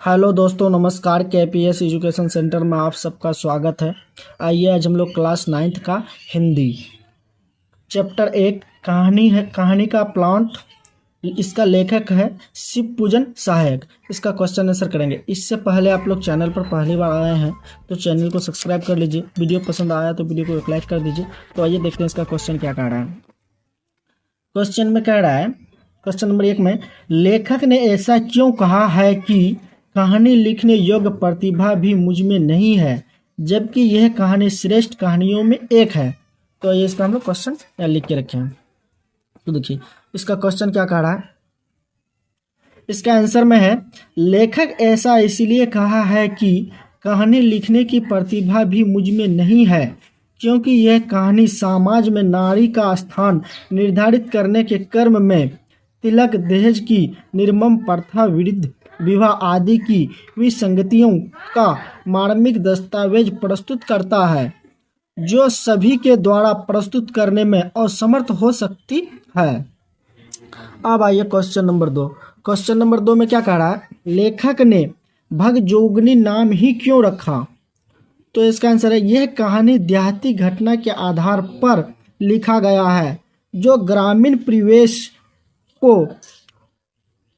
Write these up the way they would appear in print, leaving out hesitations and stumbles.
Hello दोस्तों, नमस्कार। KPS education centre में आप सबका स्वागत है। आइए आज हम लोग क्लास 9th का हिंदी चैप्टर 1 कहानी है। कहानी का प्लॉट, इसका लेखक है शिव पूजन सहायक। इसका क्वेश्चन आंसर करेंगे। इससे पहले आप लोग चैनल पर पहली बार आए हैं तो चैनल को सब्सक्राइब कर लीजिए। वीडियो पसंद आया तो वीडियो को एक लाइक कर दीजिए। तो आइए देखते हैं इसका क्वेश्चन क्या कह रहा है। क्वेश्चन में कह रहा है, क्वेश्चन नंबर 1 में, लेखक ने ऐसा क्यों कहा है कि कहानी लिखने योग्य प्रतिभा भी मुझ में नहीं है, जबकि यह कहानी श्रेष्ठ कहानियों में एक है। तो ये इसका हम लोग क्वेश्चन यहाँ लिख के रखे हैं। तो देखिए इसका क्वेश्चन क्या कह रहा है। इसका आंसर में है, लेखक ऐसा इसलिए कहा है कि कहानी लिखने की प्रतिभा भी मुझ में नहीं है, क्योंकि यह कहानी समाज में नारी का स्थान निर्धारित करने के कर्म में तिलक, दहेज की निर्मम प्रथा, विरुद्ध विवाह आदि की विसंगतियों का मार्मिक दस्तावेज प्रस्तुत करता है, जो सभी के द्वारा प्रस्तुत करने में असमर्थ हो सकती है। अब आइए क्वेश्चन नंबर 2। क्वेश्चन नंबर 2 में क्या कह रहा है, लेखक ने भगजोगनी नाम ही क्यों रखा। तो इसका आंसर है, यह कहानी देहाती घटना के आधार पर लिखा गया है, जो ग्रामीण परिवेश को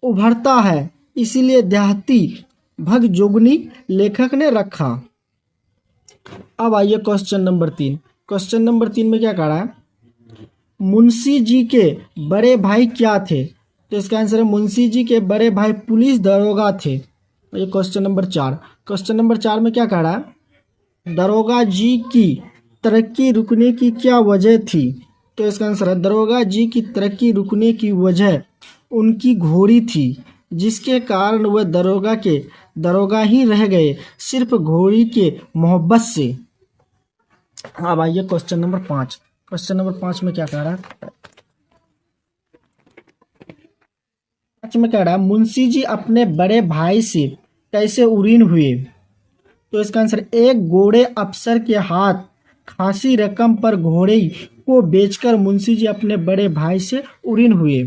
उभरता है, इसीलिए देहाती भगजोगनी लेखक ने रखा। अब आइए क्वेश्चन नंबर 3। क्वेश्चन नंबर 3 में क्या कह रहा है, मुंशी जी के बड़े भाई क्या थे। तो इसका आंसर है, मुंशी जी के बड़े भाई पुलिस दरोगा थे। ये क्वेश्चन नंबर 4। क्वेश्चन नंबर 4 में क्या कह रहा है, दरोगा जी की तरक्की रुकने की क्या वजह थी। तो इसका आंसर है, दरोगा जी की तरक्की रुकने की वजह उनकी घोड़ी थी, जिसके कारण वह दरोगा ही रह गए, सिर्फ घोड़ी के मोहब्बत से। अब आइए क्वेश्चन नंबर 5। क्वेश्चन नंबर 5 में क्या कह रहा है, 5 में कह रहा है, मुंशी जी अपने बड़े भाई से कैसे उरीन हुए। तो इसका आंसर, एक घोड़े अफसर के हाथ खासी रकम पर घोड़े को बेचकर मुंशी जी अपने बड़े भाई से उरीन हुए।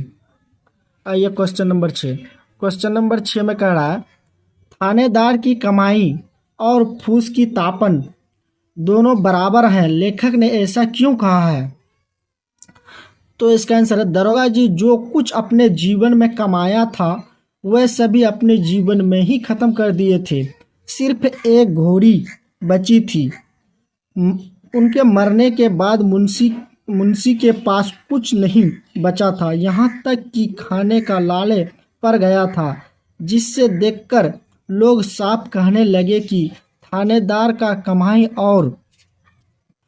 आइए क्वेश्चन नंबर 6। क्वेश्चन नंबर 6 में कह रहा है, थानेदार की कमाई और फूस की तापन दोनों बराबर हैं, लेखक ने ऐसा क्यों कहा है। तो इसका आंसर है, दरोगा जी जो कुछ अपने जीवन में कमाया था वह सभी अपने जीवन में ही खत्म कर दिए थे, सिर्फ एक घोड़ी बची थी। उनके मरने के बाद मुंशी के पास कुछ नहीं बचा था, यहाँ तक कि खाने का लाले पड़ गया था, जिससे देखकर लोग साफ कहने लगे कि थानेदार का कमाई और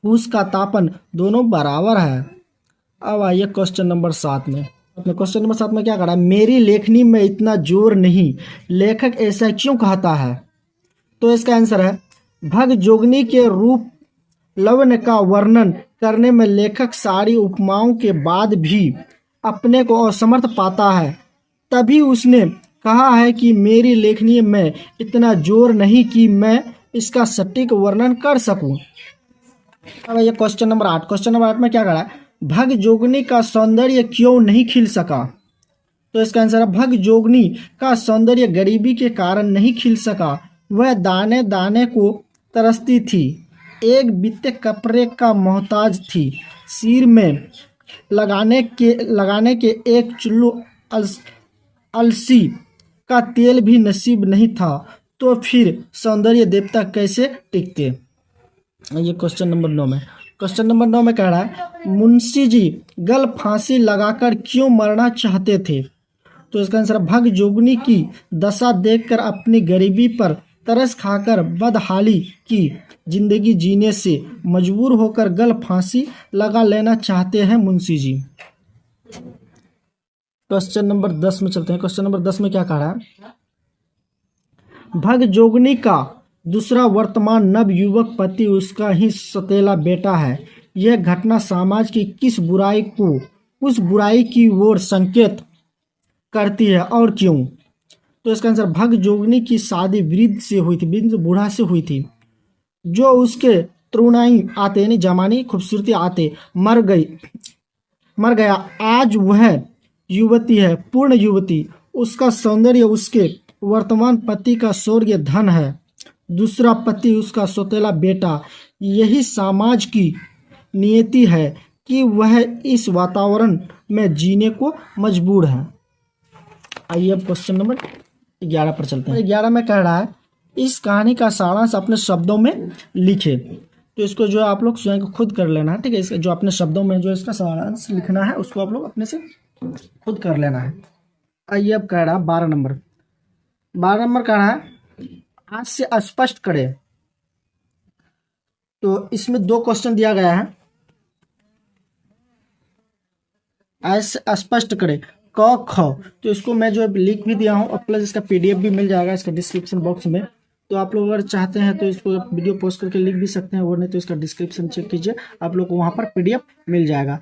फूस का तापन दोनों बराबर है। अब आइए क्वेश्चन नंबर 7 में। क्वेश्चन नंबर 7 में क्या कह रहा है, मेरी लेखनी में इतना जोर नहीं, लेखक ऐसा क्यों कहता है। तो इसका आंसर है, भगजोगनी के रूप लवण का वर्णन करने में लेखक सारी उपमाओं के बाद भी अपने को असमर्थ पाता है, तभी उसने कहा है कि मेरी लेखनी में इतना जोर नहीं कि मैं इसका सटीक वर्णन कर सकूं। अब ये क्वेश्चन नंबर 8। क्वेश्चन नंबर 8 में क्या कह रहा है, भगजोगनी का सौंदर्य क्यों नहीं खिल सका। तो इसका आंसर है, भगजोगनी का सौंदर्य गरीबी के कारण नहीं खिल सका, वह दाने दाने को तरसती थी, एक बित्ते कपड़े का मोहताज थी, सिर में लगाने के एक चुल्लू अलसी का तेल भी नसीब नहीं था, तो फिर सौंदर्य देवता कैसे टिकते। ये क्वेश्चन नंबर 9 में। क्वेश्चन नंबर 9 में कह रहा है, मुंशी जी गल फांसी लगाकर क्यों मरना चाहते थे। तो इसका आंसर, भगजोगनी की दशा देखकर अपनी गरीबी पर तरस खाकर बदहाली की जिंदगी जीने से मजबूर होकर गल फांसी लगा लेना चाहते हैं मुंशी जी। क्वेश्चन नंबर 10 में चलते हैं। क्वेश्चन नंबर 10 में क्या कह रहा है, भगजोगनी का दूसरा वर्तमान नवयुवक पति उसका ही सौतेला बेटा है। यह घटना समाज की किस बुराई को उस बुराई की ओर संकेत करती है और क्यों। तो इसका आंसर, भगजोगनी की शादी वृद्ध से हुई थी, वृद्ध बूढ़ा से हुई थी, जो उसके तरुणाई आते यानी जवानी खूबसूरती आते मर गया। आज वह युवती है, पूर्ण युवती। उसका सौंदर्य उसके वर्तमान पति का स्वर्गीय धन है, दूसरा पति उसका सौतेला बेटा। यही समाज की नियति है कि वह इस वातावरण में जीने को मजबूर है। आइए अब क्वेश्चन नंबर 11 पर चलते हैं। 11 में कह रहा है इस कहानी का सारांश अपने शब्दों में लिखे। तो इसको जो आप लोग स्वयं खुद कर लेना है, ठीक है। इसका जो अपने शब्दों में जो इसका सारांश लिखना है उसको आप लोग अपने से खुद कर लेना है। आइए अब कह रहा है 12 नंबर। 12 नंबर कह रहा है आज से स्पष्ट करे। तो इसमें 2 क्वेश्चन दिया गया है। आज से स्पष्ट करे क ख। तो इसको मैं जो लिख भी दिया हूँ और प्लस इसका PDF भी मिल जाएगा इसका डिस्क्रिप्शन बॉक्स में। तो आप लोग अगर चाहते हैं तो इसको वीडियो पोस्ट करके लिख भी सकते हैं, वो नहीं तो इसका डिस्क्रिप्शन चेक कीजिए, आप लोग को वहाँ पर PDF मिल जाएगा।